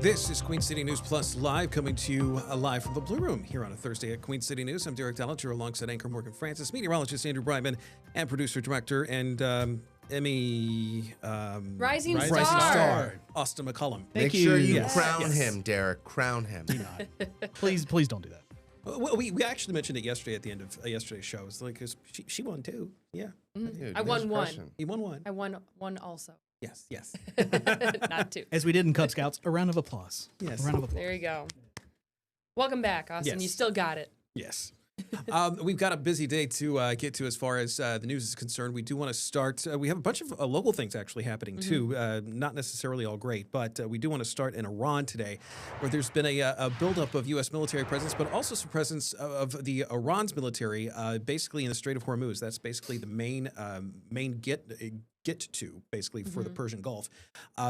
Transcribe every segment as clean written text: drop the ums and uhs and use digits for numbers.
This is Queen City News Plus Live, coming to you live from the Blue Room here on a Thursday at Queen City News. I'm Derek Dellinger alongside anchor Morgan Francis, meteorologist Andrew Bryman, and producer-director and Emmy Rising Star Austin McCullum. Make sure you crown him, Derek. Crown him. Please don't do that. Well, we actually mentioned it yesterday at the end of yesterday's show. It's like, 'cause she won too. Yeah. Dude, I won one. crushing. You won one. I won one also. Yes. Not two. As we did in Cub Scouts, a round of applause. Yes. A round of applause. There you go. Welcome back, Austin. Yes. You still got it. Yes. We've got a busy day to get to as far as the news is concerned. We do want to start. We have a bunch of local things actually happening too. Not necessarily all great, but we do want to start in Iran today, where there's been a buildup of U.S. military presence, but also some presence of the Iran's military, basically in the Strait of Hormuz. That's basically the main get to basically for the Persian Gulf.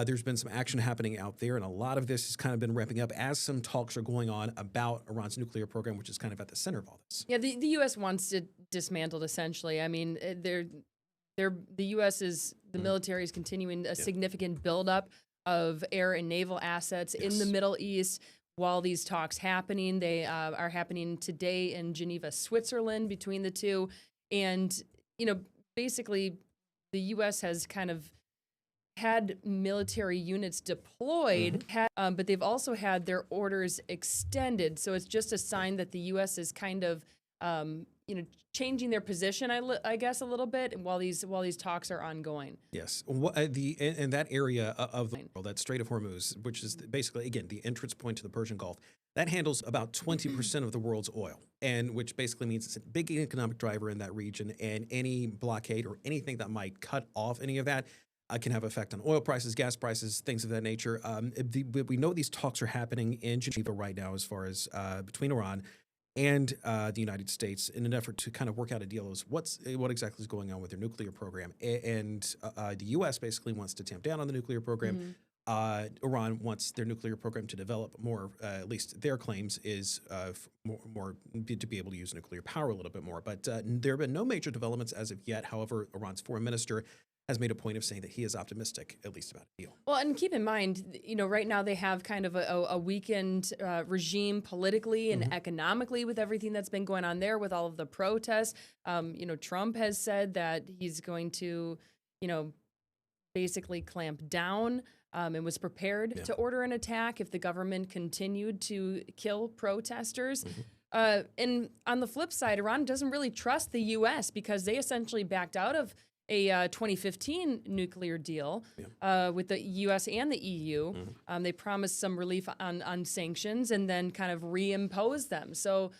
There's been some action happening out there, and a lot of this has kind of been ramping up as some talks are going on about Iran's nuclear program, which is kind of at the center of all this. Yeah, the U.S. wants it dismantled, essentially. I mean, the U.S. the military is continuing a significant buildup of air and naval assets in the Middle East. While these talks happening, they are happening today in Geneva, Switzerland, between the two. And, basically, the U.S. has kind of had military units deployed, but they've also had their orders extended. So it's just a sign that the U.S. is kind of, changing their position, I guess, a little bit while these talks are ongoing. Yes, in that area of the world, that Strait of Hormuz, which is basically, again, the entrance point to the Persian Gulf, that handles about 20% of the world's oil, and which basically means it's a big economic driver in that region, and any blockade or anything that might cut off any of that can have effect on oil prices, gas prices, things of that nature. We know these talks are happening in Geneva right now as far as between Iran and the United States in an effort to kind of work out a deal as what exactly is going on with their nuclear program. And the U.S. basically wants to tamp down on the nuclear program. Iran wants their nuclear program to develop more, at least their claims is to be able to use nuclear power a little bit more. But there have been no major developments as of yet. However, Iran's foreign minister has made a point of saying that he is optimistic, at least about a deal. Well, and keep in mind, right now they have kind of a weakened regime politically and economically with everything that's been going on there with all of the protests. Trump has said that he's going to, basically clamp down and was prepared to order an attack if the government continued to kill protesters. And on the flip side, Iran doesn't really trust the U.S. because they essentially backed out of a 2015 nuclear deal with the U.S. and the EU. They promised some relief on sanctions and then kind of reimposed them. So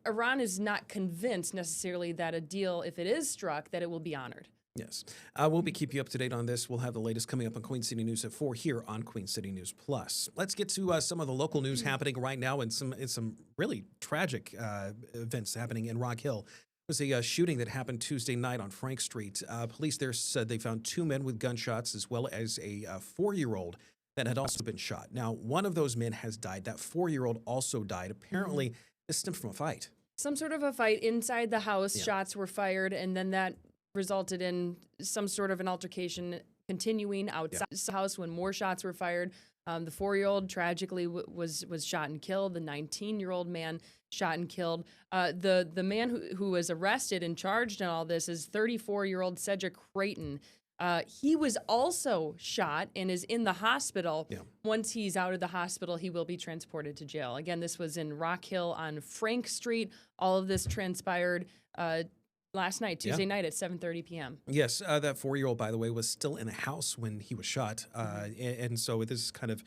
Iran is not convinced necessarily that a deal, if it is struck, that it will be honored. Yes. We'll be keeping you up to date on this. We'll have the latest coming up on Queen City News at 4 here on Queen City News Plus. Let's get to some of the local news happening right now and some really tragic events happening in Rock Hill. It was a shooting that happened Tuesday night on Frank Street. Police there said they found 2 men with gunshots as well as a 4-year-old that had also been shot. Now, one of those men has died. That 4-year-old also died. Apparently, this stemmed from a fight. Some sort of a fight inside the house. Shots were fired, and then that resulted in some sort of an altercation continuing outside the house when more shots were fired. The 4-year-old tragically was shot and killed. The 19-year-old man shot and killed. The man who was arrested and charged in all this is 34-year-old Cedric Creighton. He was also shot and is in the hospital. Once he's out of the hospital, he will be transported to jail. Again, this was in Rock Hill on Frank Street. All of this transpired last night, Tuesday night at 7:30 p.m. Yes, that 4-year-old, by the way, was still in the house when he was shot, and so this kind of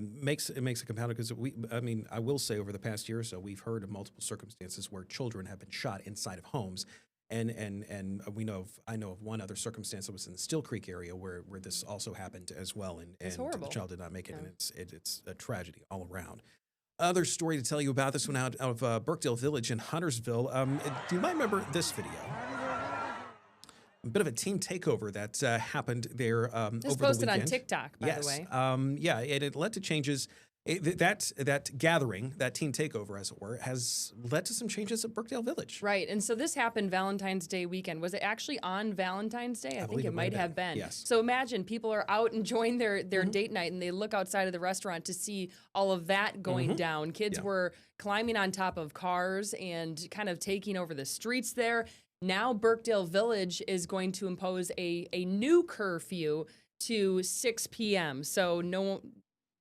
makes a compound because I will say over the past year or so, we've heard of multiple circumstances where children have been shot inside of homes, and I know of one other circumstance that was in the Still Creek area where this also happened as well, and the child did not make it, and it's a tragedy all around. Other story to tell you about, this one out of Birkdale Village in Huntersville. Do you might remember this video? A bit of a team takeover that happened there over the weekend. This posted on TikTok, by the way. It led to changes that gathering, that teen takeover, as it were, has led to some changes at Brookdale Village. Right. And so this happened Valentine's Day weekend. Was it actually on Valentine's Day? I think it might have been. Yes. So imagine people are out enjoying their date night and they look outside of the restaurant to see all of that going down. Kids were climbing on top of cars and kind of taking over the streets there. Now Brookdale Village is going to impose a new curfew to 6 p.m. So no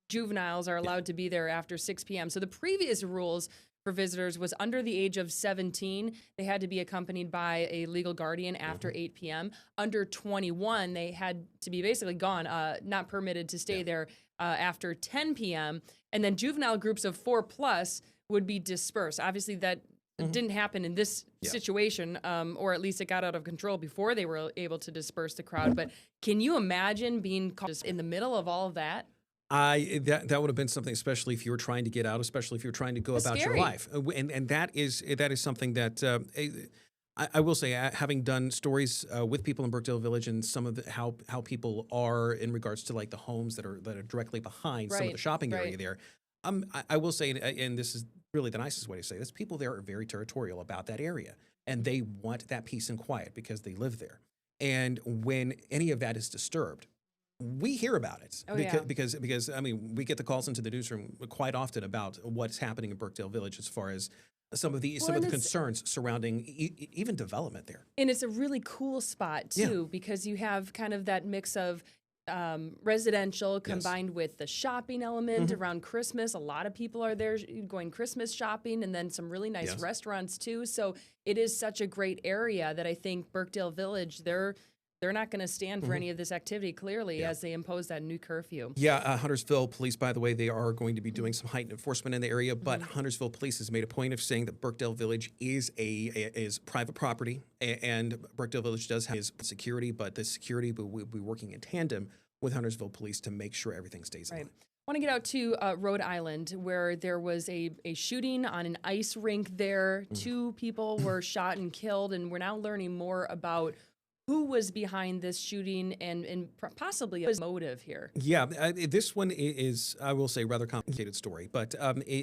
juveniles are allowed to be there after 6 p.m. So the previous rules for visitors was under the age of 17, they had to be accompanied by a legal guardian after 8 p.m. Under 21, they had to be basically gone, not permitted to stay there after 10 p.m. And then juvenile groups of 4+ would be dispersed. Obviously, that didn't happen in this situation, or at least it got out of control before they were able to disperse the crowd. But can you imagine being caught in the middle of all of that? That would have been something, especially if you were trying to get out, especially if you're trying to go about your life, and that is something that I will say, having done stories with people in Brookdale Village and some of how people are in regards to like the homes that are directly behind some of the shopping area there. I will say, and this is really the nicest way to say this, people there are very territorial about that area, and they want that peace and quiet because they live there. And when any of that is disturbed, we hear about it because I mean, we get the calls into the newsroom quite often about what's happening in Brookdale Village as far as some of the concerns surrounding even development there. And it's a really cool spot too, because you have kind of that mix of residential combined with the shopping element around Christmas. A lot of people are there going Christmas shopping, and then some really nice restaurants too. So it is such a great area that I think Brookdale Village, they're not going to stand for any of this activity, clearly, as they impose that new curfew. Yeah, Huntersville Police, by the way, they are going to be doing some heightened enforcement in the area, but Huntersville Police has made a point of saying that Brookdale Village is private property, and Brookdale Village does have his security, but the security will be working in tandem with Huntersville Police to make sure everything stays in line. I want to get out to Rhode Island, where there was a shooting on an ice rink there. 2 people were shot and killed, and we're now learning more about who was behind this shooting and possibly a motive here. Yeah, this one is, I will say, rather complicated story, but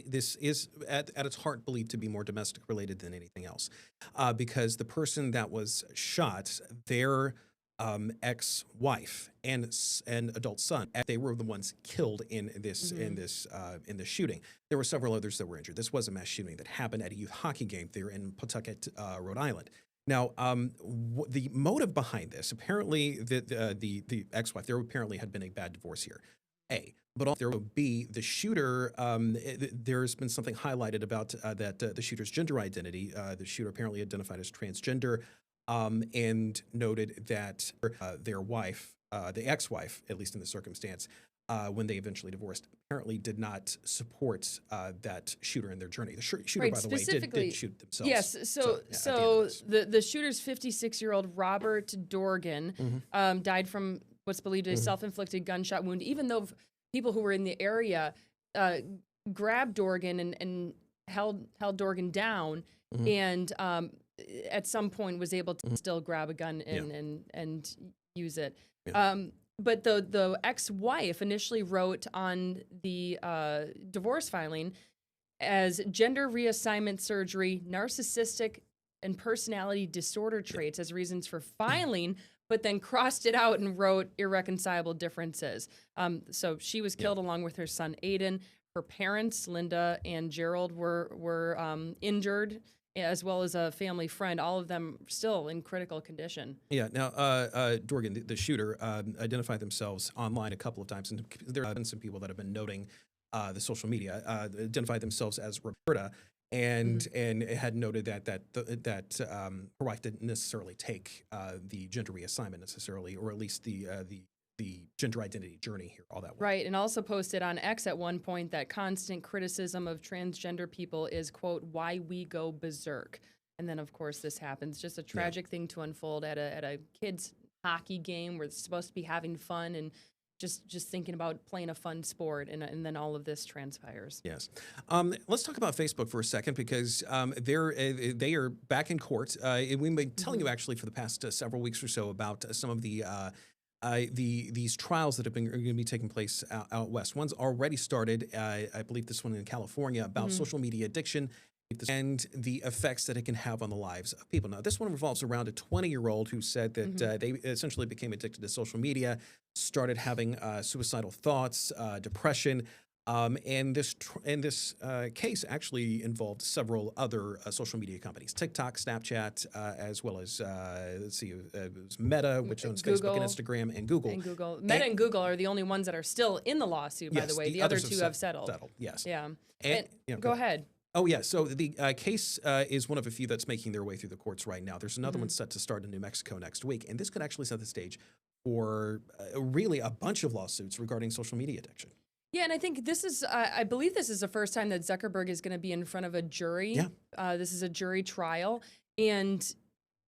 this is at its heart believed to be more domestic related than anything else, because the person that was shot, their ex-wife and adult son, they were the ones killed in this shooting. There were several others that were injured. This was a mass shooting that happened at a youth hockey game there in Pawtucket, Rhode Island. Now, the motive behind this, apparently the ex-wife, there apparently had been a bad divorce here, but also there would be the shooter. There's been something highlighted about the shooter's gender identity. The shooter apparently identified as transgender, and noted that their wife, the ex-wife, at least in the circumstance, when they eventually divorced, apparently did not support that shooter in their journey. The shooter, by the way, did shoot themselves. Yes, so the shooter's 56-year-old Robert Dorgan died from what's believed to be a self-inflicted gunshot wound, even though people who were in the area grabbed Dorgan and held Dorgan down, and at some point was able to still grab a gun and use it. But the ex-wife initially wrote on the divorce filing as gender reassignment surgery, narcissistic and personality disorder traits as reasons for filing, but then crossed it out and wrote irreconcilable differences. So she was killed along with her son, Aiden. Her parents, Linda and Gerald, were injured, as well as a family friend, all of them still in critical condition. Yeah. Now, Dorgan, the shooter, identified themselves online a couple of times, and there have been some people that have been noting the social media, identified themselves as Roberta, and had noted that her wife didn't necessarily take the gender reassignment necessarily, or at least the gender identity journey here, all that way. Right, and also posted on X at one point that constant criticism of transgender people is, quote, why we go berserk. And then, of course, this happens. Just a tragic thing to unfold at a kid's hockey game where it's supposed to be having fun and just thinking about playing a fun sport, and then all of this transpires. Yes. Let's talk about Facebook for a second, because they are back in court. We've been telling you actually for the past several weeks or so about some of the these trials that have been going to be taking place out west. One's already started. I believe this one in California about social media addiction and the effects that it can have on the lives of people. Now, this one revolves around a 20-year-old who said that they essentially became addicted to social media, started having suicidal thoughts, depression. And this case actually involved several other social media companies, TikTok, Snapchat, as well as, let's see, it was Meta, which owns Google, Facebook and Instagram, and Google. Meta and Google are the only ones that are still in the lawsuit, by the way. The other two have settled. Yes. Yeah. And, go ahead. Oh, yeah. So the case is one of a few that's making their way through the courts right now. There's another one set to start in New Mexico next week. And this could actually set the stage for really a bunch of lawsuits regarding social media addiction. Yeah, and I think this is, I believe this is the first time that Zuckerberg is going to be in front of a jury. Yeah. This is a jury trial. And,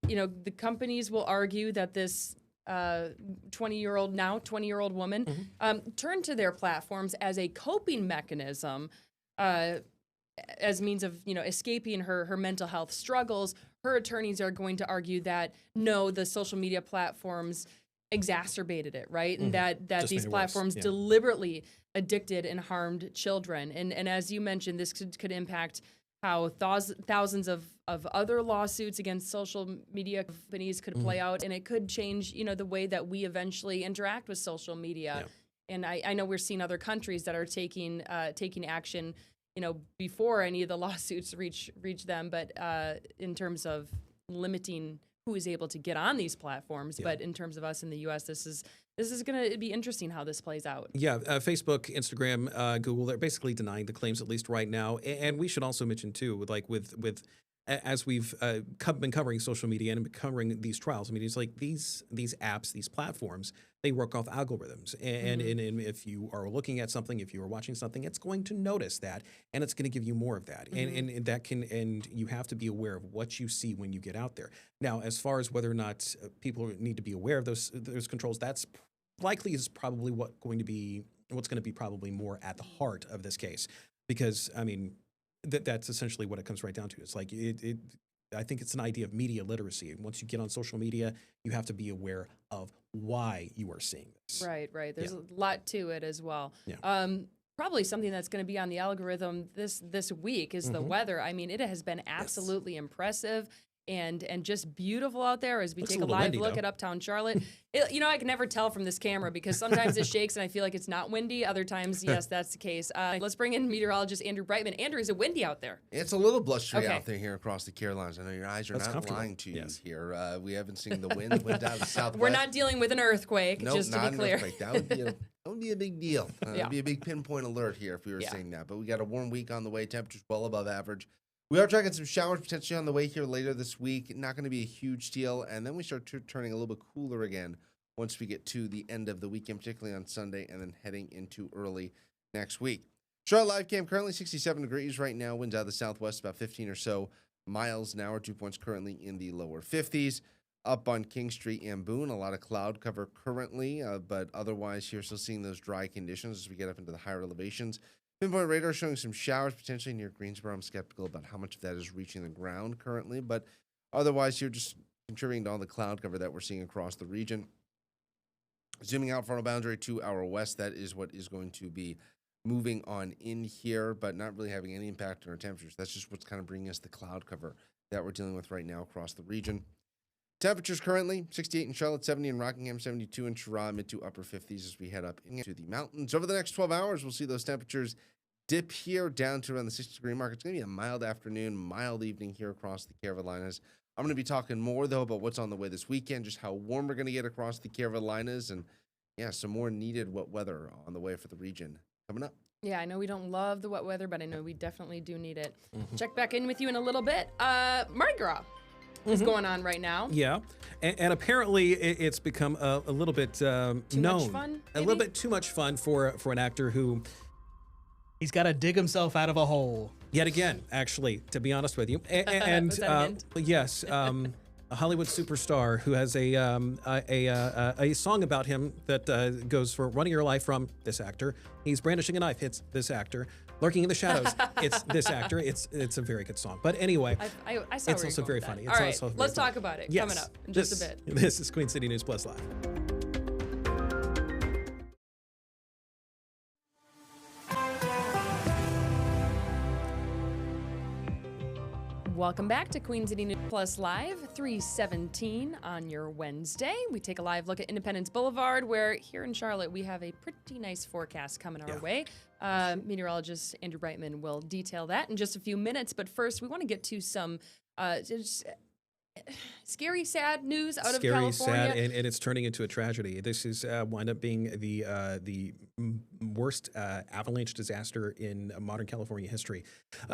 the companies will argue that this 20-year-old woman turned to their platforms as a coping mechanism, as means of, escaping her mental health struggles. Her attorneys are going to argue that, no, the social media platforms exacerbated it, right? And that these platforms deliberately addicted and harmed children. And as you mentioned, this could impact how thousands of other lawsuits against social media companies could play out, and it could change, the way that we eventually interact with social media. Yeah. And I know we're seeing other countries that are taking action, before any of the lawsuits reach them, but in terms of limiting who is able to get on these platforms. Yeah. But in terms of us in the U.S., this is going to be interesting how this plays out. Yeah, Facebook, Instagram, Google, they're basically denying the claims, at least right now. And we should also mention, too, with as we've been covering social media and covering these trials, I mean, it's like these apps, these platforms, they work off algorithms. And if you are looking at something, if you are watching something, it's going to notice that, and it's going to give you more of that. And that and you have to be aware of what you see when you get out there. Now, as far as whether or not people need to be aware of those controls, that's likely is probably what's going to be probably more at the heart of this case, because I mean that's essentially what it comes right down to. It's like I think it's an idea of media literacy. Once you get on social media, you have to be aware of why you are seeing this. Right. There's a lot to it as well. Yeah. Probably something that's going to be on the algorithm this week is the weather. I mean, it has been absolutely impressive. And just beautiful out there as we take a live look at Uptown Charlotte. I can never tell from this camera because sometimes it shakes and I feel like it's not windy. Other times, yes, that's the case. Let's bring in meteorologist Andrew Brightman. Andrew, is it windy out there? It's a little blustery out there here across the Carolinas. I know your eyes are not lying to you here. We haven't seen the wind out of the southwest. We're not dealing with an earthquake, just to be clear. An earthquake. That would be a big deal. It would be a big pinpoint alert here if we were seeing that. But we got a warm week on the way. Temperatures well above average. We are tracking some showers potentially on the way here later this week. Not going to be a huge deal. And then we start turning a little bit cooler again once we get to the end of the weekend, particularly on Sunday, and then heading into early next week. Charlotte live cam currently 67 degrees right now. Winds out of the southwest about 15 or so miles an hour. 2 points currently in the lower 50s. Up on King Street and Boone, a lot of cloud cover currently, but otherwise you're still seeing those dry conditions as we get up into the higher elevations. Pinpoint radar showing some showers potentially near Greensboro. I'm skeptical about how much of that is reaching the ground currently, but otherwise you're just contributing to all the cloud cover that we're seeing across the region. Zooming out frontal boundary to our west, that is what is going to be moving on in here, but not really having any impact on our temperatures. That's just what's kind of bringing us the cloud cover that we're dealing with right now across the region. Temperatures currently 68 in Charlotte, 70 in Rockingham, 72 in Chirag, mid to upper 50s as we head up into the mountains. Over the next 12 hours, we'll see those temperatures dip here down to around the 60-degree mark. It's going to be a mild afternoon, mild evening here across the Carolinas. I'm going to be talking more, though, about what's on the way this weekend, just how warm we're going to get across the Carolinas, and, some more needed wet weather on the way for the region coming up. Yeah, I know we don't love the wet weather, but I know we definitely do need it. Check back in with you in a little bit. Mardi Gras is going on right now. Yeah, and apparently it's become a little bit known. Much fun, a little bit too much fun for an actor who... He's got to dig himself out of a hole. Yet again, actually, to be honest with you. And yes, a Hollywood superstar who has a song about him that goes for running your life from this actor. He's brandishing a knife. It's this actor. Lurking in the shadows. It's this actor. It's a very good song. But anyway, I saw it's also very funny. All right, let's talk about it coming up in just a bit. This is Queen City News Plus Live. Welcome back to Queen City News Plus Live, 317 on your Wednesday. We take a live look at Independence Boulevard, where here in Charlotte, we have a pretty nice forecast coming our way. Meteorologist Andrew Brightman will detail that in just a few minutes. But first, we want to get to some scary, sad news out of California. Sad, and it's turning into a tragedy. This is wind up being the worst avalanche disaster in modern California history.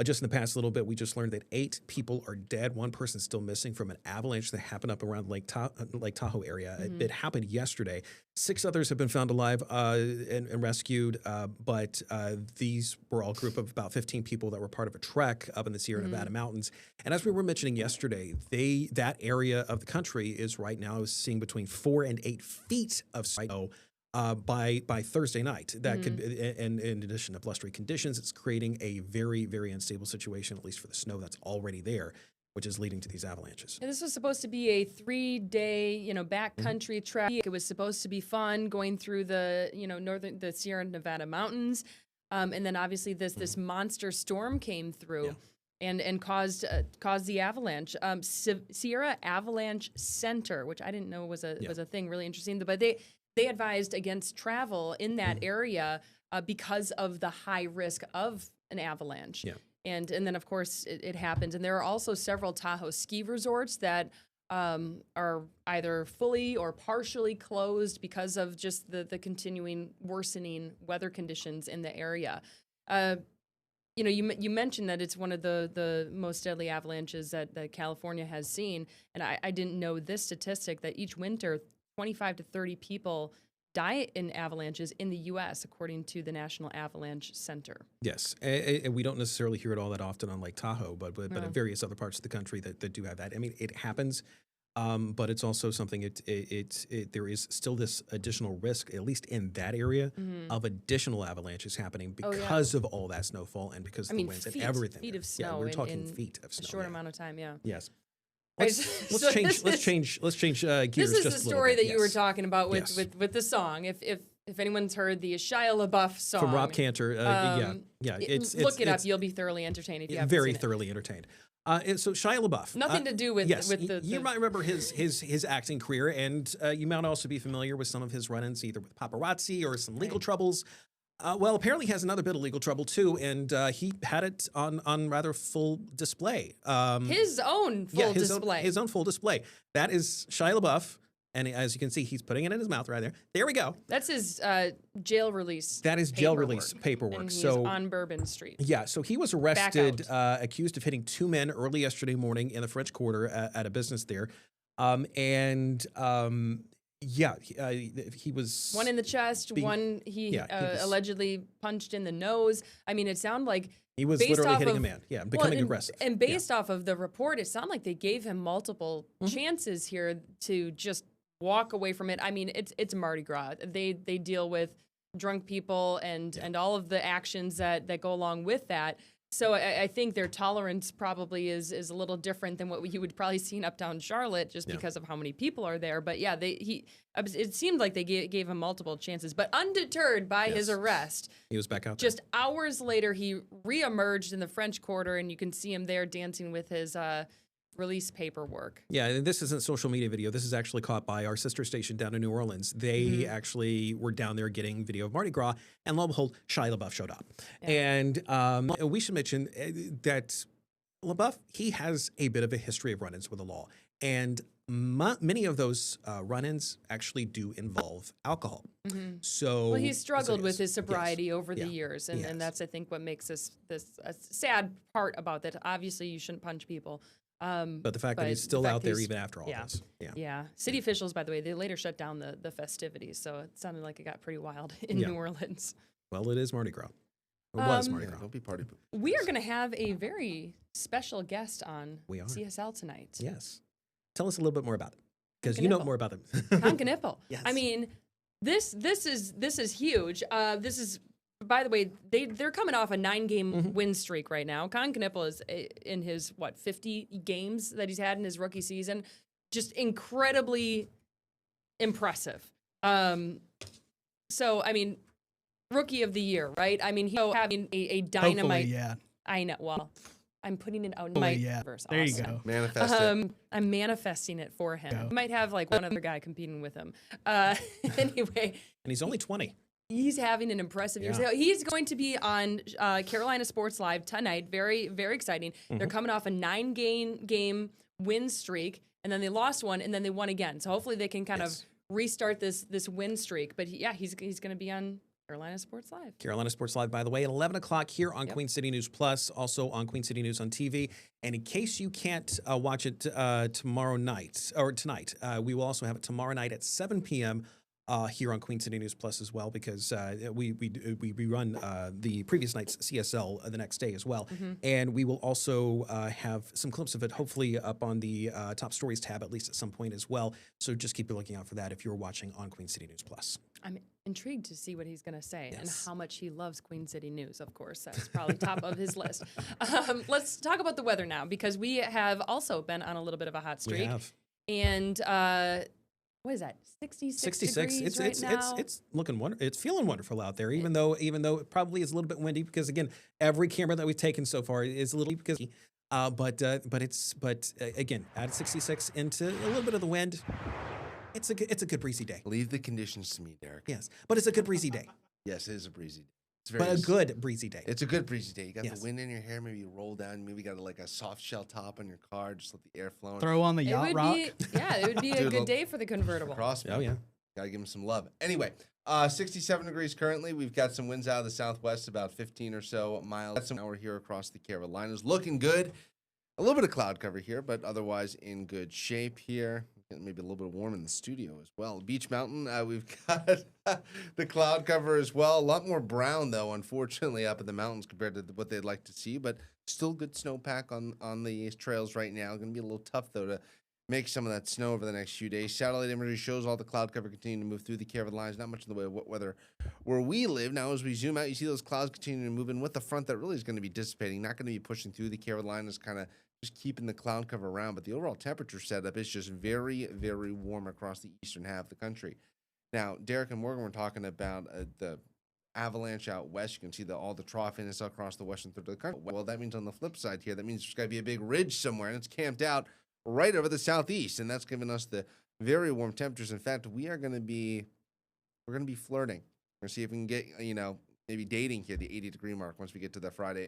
Just in the past little bit, we just learned that 8 people are dead. 1 person still missing from an avalanche that happened up around Lake Tahoe area. It happened yesterday. 6 others have been found alive and rescued, but these were all a group of about 15 people that were part of a trek up in the Sierra Nevada mountains. And as we were mentioning yesterday, that area of the country is right now seeing between 4 and 8 feet of snow by Thursday night. That could, and in addition to blustery conditions, it's creating a very, very unstable situation, at least for the snow that's already there, which is leading to these avalanches. And this was supposed to be a 3-day, backcountry trek. It was supposed to be fun going through the, the Sierra Nevada mountains. And then obviously this monster storm came through and caused the avalanche. Sierra Avalanche Center, which I didn't know was a thing, really interesting. But they advised against travel in that area because of the high risk of an avalanche. Yeah. And then, of course, it happens. And there are also several Tahoe ski resorts that are either fully or partially closed because of just the continuing worsening weather conditions in the area. You mentioned that it's one of the most deadly avalanches that California has seen. And I didn't know this statistic, that each winter, 25 to 30 people die in avalanches in the U.S., according to the National Avalanche Center. Yes, and we don't necessarily hear it all that often on Lake Tahoe, but in various other parts of the country that do have that. I mean, it happens, but it's also something. There is still this additional risk, at least in that area, of additional avalanches happening because of all that snowfall and because of the winds and everything. Feet of snow. Yeah, we're talking feet of snow. A short amount of time. Yeah. Yes. Let's change gears. This is just the story that you were talking about with the song. If anyone's heard the Shia LaBeouf song from Rob Cantor, look it up. You'll be thoroughly entertained if you haven't very seen thoroughly entertained. And so Shia LaBeouf, nothing to do with you might remember his acting career, and you might also be familiar with some of his run-ins either with paparazzi or some legal troubles. Well, apparently he has another bit of legal trouble too, and he had it on rather full display. His own full display. His own full display. That is Shia LaBeouf, and as you can see, he's putting it in his mouth right there. There we go. That's his jail release. That is jail release paperwork. And he's on Bourbon Street. Yeah, so he was arrested, accused of hitting 2 men early yesterday morning in the French Quarter at a business there, he was... One in the chest, one he allegedly punched in the nose. I mean, it sounded like... He was literally hitting a man, becoming aggressive. And based off of the report, it sounded like they gave him multiple chances here to just walk away from it. I mean, it's Mardi Gras. They deal with drunk people and all of the actions that go along with that. So I think their tolerance probably is a little different than what you would probably see in uptown Charlotte, just because of how many people are there. But yeah, it seemed like they gave him multiple chances. But undeterred by his arrest, he was back out there. Just hours later, he reemerged in the French Quarter, and you can see him there dancing with his release paperwork. Yeah, and this isn't social media video. This is actually caught by our sister station down in New Orleans. They actually were down there getting video of Mardi Gras, and lo and behold, Shia LaBeouf showed up. Yeah. And we should mention that LaBeouf, he has a bit of a history of run-ins with the law, and many of those run-ins actually do involve alcohol. So well, he's struggled with his sobriety over the years, and that's, I think, what makes this a sad part about that. Obviously, you shouldn't punch people. But the fact that he's still out there even after all this. Yeah. City officials, by the way, they later shut down the festivities, so it sounded like it got pretty wild in New Orleans. Well, it is Mardi Gras. It was Mardi Gras. Don't be party poops. We are going to have a very special guest on CSL tonight. Yes. Tell us a little bit more about it, because you know more about them. Concanipple. Yes. I mean, this is huge. This is... By the way, they're coming off a 9-game win streak right now. Concanipple is in his, 50 games that he's had in his rookie season. Just incredibly impressive. So, I mean, rookie of the year, right? I mean, he'll having a dynamite. Hopefully, yeah. I know. Well, I'm putting it out in Oh, my yeah. universe. There you Austin. go. Manifest it. I'm manifesting it for him. Go. He might have like one other guy competing with him. Anyway, And he's only 20. he's having an impressive year. Yeah. So he's going to be on Carolina Sports Live tonight. Very, very exciting. They're coming off a 9-game win streak, and then they lost one, and then they won again. So hopefully they can kind of restart this win streak. But he's going to be on Carolina Sports Live. Carolina Sports Live, by the way, at 11 o'clock here on Queen City News Plus, also on Queen City News on TV. And in case you can't watch it tomorrow night, or tonight, we will also have it tomorrow night at 7 p.m. Here on Queen City News Plus as well, because we run the previous night's CSL the next day as well. And we will also have some clips of it, hopefully up on the Top Stories tab, at least at some point as well. So just keep looking out for that if you're watching on Queen City News Plus. I'm intrigued to see what he's going to say and Yes. how much he loves Queen City News, of course. That's probably top of his list. Let's talk about the weather now, because we have also been on a little bit of a hot streak. We have. And what is that? 66 degrees right now? It's looking it's feeling wonderful out there, even though it probably is a little bit windy, because again, every camera that we've taken so far is a little because but again, add 66 into a little bit of the wind. It's a good breezy day. Leave the conditions to me, Derek. Yes, but it's a good breezy day. Yes, it is a breezy day. It's But a good breezy day. It's a good breezy day. You got Yes. the wind in your hair. Maybe you roll down. Maybe you got like a soft shell top on your car. Just let the air flow. Throw on the It yacht would rock. it would be a Dude, good look, day for the convertible. Across. Oh yeah. Gotta give them some love. Anyway, 67 degrees currently. We've got some winds out of the southwest, about 15 or so miles. That's an hour here across the Carolinas. Looking good. A little bit of cloud cover here, but otherwise in good shape here. Maybe a little bit warm in the studio as well. Beach Mountain, we've got the cloud cover as well. A lot more brown, though, unfortunately, up in the mountains compared to what they'd like to see, but still good snowpack on the trails right now. Going to be a little tough, though, to make some of that snow over the next few days. Satellite imagery shows all the cloud cover continuing to move through the Carolinas. Not much in the way of what weather where we live. Now, as we zoom out, you see those clouds continuing to move in with the front that really is going to be dissipating, not going to be pushing through the Carolinas, kind of just keeping the cloud cover around. But the overall temperature setup is just very, very warm across the eastern half of the country. Now, Derek and Morgan were talking about the avalanche out west. You can see all the troughiness across the western third of the country. Well, that means on the flip side here, that means there's got to be a big ridge somewhere, and it's camped out right over the southeast, and that's giving us the very warm temperatures. In fact, we're going to be flirting. We're going to see if we can get, maybe dating here, the 80-degree mark once we get to the Friday,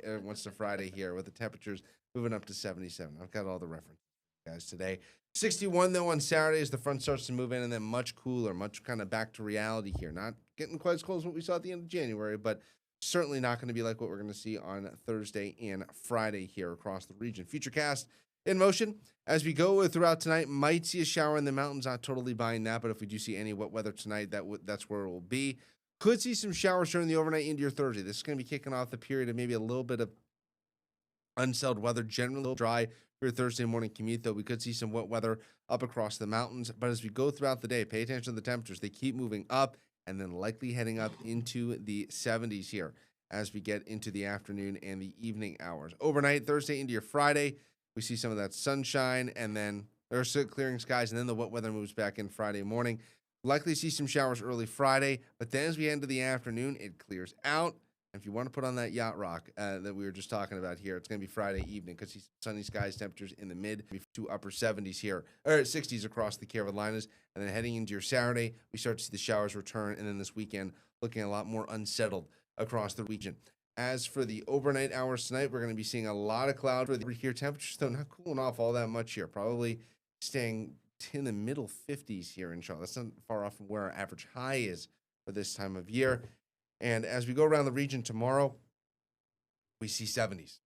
here with the temperatures moving up to 77. I've got all the references, guys, today. 61, though, on Saturday as the front starts to move in, and then much cooler, much kind of back to reality here. Not getting quite as cold as what we saw at the end of January, but certainly not going to be like what we're going to see on Thursday and Friday here across the region. Futurecast in motion as we go throughout tonight. Might see a shower in the mountains. Not totally buying that, but if we do see any wet weather tonight, that's where it will be. Could see some showers during the overnight into your Thursday. This is going to be kicking off the period of maybe a little bit of unsettled weather, generally dry for your Thursday morning commute, though we could see some wet weather up across the mountains. But as we go throughout the day, pay attention to the temperatures. They keep moving up and then likely heading up into the 70s here as we get into the afternoon and the evening hours. Overnight, Thursday into your Friday, we see some of that sunshine, and then there's clearing skies, and then the wet weather moves back in Friday morning. Likely see some showers early Friday, but then as we end to the afternoon, it clears out. And if you want to put on that yacht rock that we were just talking about here, it's going to be Friday evening because see sunny skies, temperatures in the mid to upper 70s here, or 60s across the Carolinas. And then heading into your Saturday, we start to see the showers return, and then this weekend looking a lot more unsettled across the region. As for the overnight hours tonight, we're going to be seeing a lot of cloud over here. Temperatures, though, not cooling off all that much here. Probably staying in the middle 50s here in Charlotte. That's not far off from where our average high is for this time of year. And as we go around the region tomorrow, we see 70s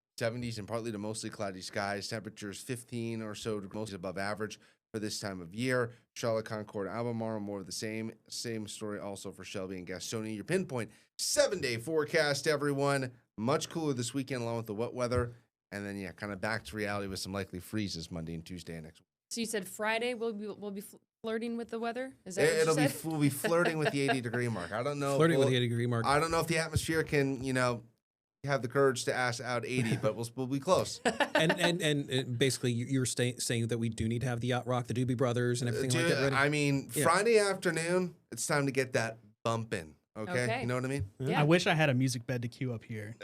and partly to mostly cloudy skies. Temperatures 15 or so degrees above average for this time of year. Charlotte, Concord, Albemarle, more of the same. Same story also for Shelby and Gastonia. Your pinpoint 7-day forecast, everyone. Much cooler this weekend along with the wet weather. And then, kind of back to reality with some likely freezes Monday and Tuesday next week. So you said Friday we'll be flirting with the weather? Is that what you said? We'll be flirting with the 80-degree mark. I don't know. Flirting with the 80-degree mark. I don't know if the atmosphere can, have the courage to ask out 80, but we'll be close. and basically, you're saying that we do need to have the yacht rock, the Doobie Brothers, and everything like that ready? I mean, Friday afternoon, it's time to get that bump in. Okay? Okay. You know what I mean? Yeah. I wish I had a music bed to queue up here.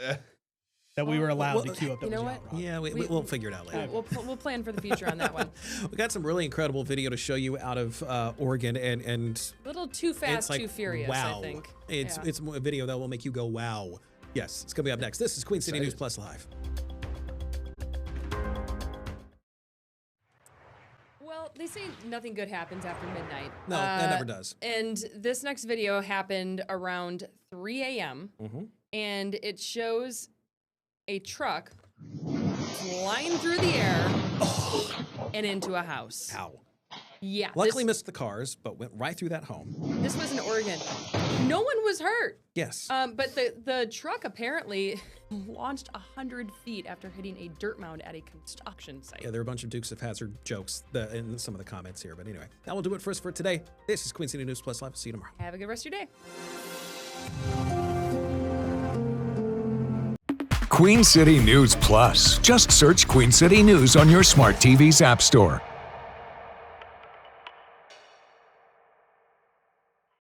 that we were allowed to queue up. That you know was what? yacht rock. Yeah, we'll figure it out later. We'll plan for the future on that one. We got some really incredible video to show you out of Oregon, and A little too fast, like, too furious, wow. I think. It's a video that will make you go wow. Yes, it's gonna be up next. This is Queen City News Plus Live. Well, they say nothing good happens after midnight. No, that never does. And this next video happened around 3 a.m. And it shows a truck flying through the air and into a house. Ow. Yeah. Luckily missed the cars, but went right through that home. This was in Oregon. No one was hurt. Yes. But the truck apparently launched 100 feet after hitting a dirt mound at a construction site. Yeah, there are a bunch of Dukes of Hazzard jokes in some of the comments here. But anyway, that will do it for us for today. This is Queen City News Plus Live. See you tomorrow. Have a good rest of your day. Queen City News Plus. Just search Queen City News on your smart TV's app store.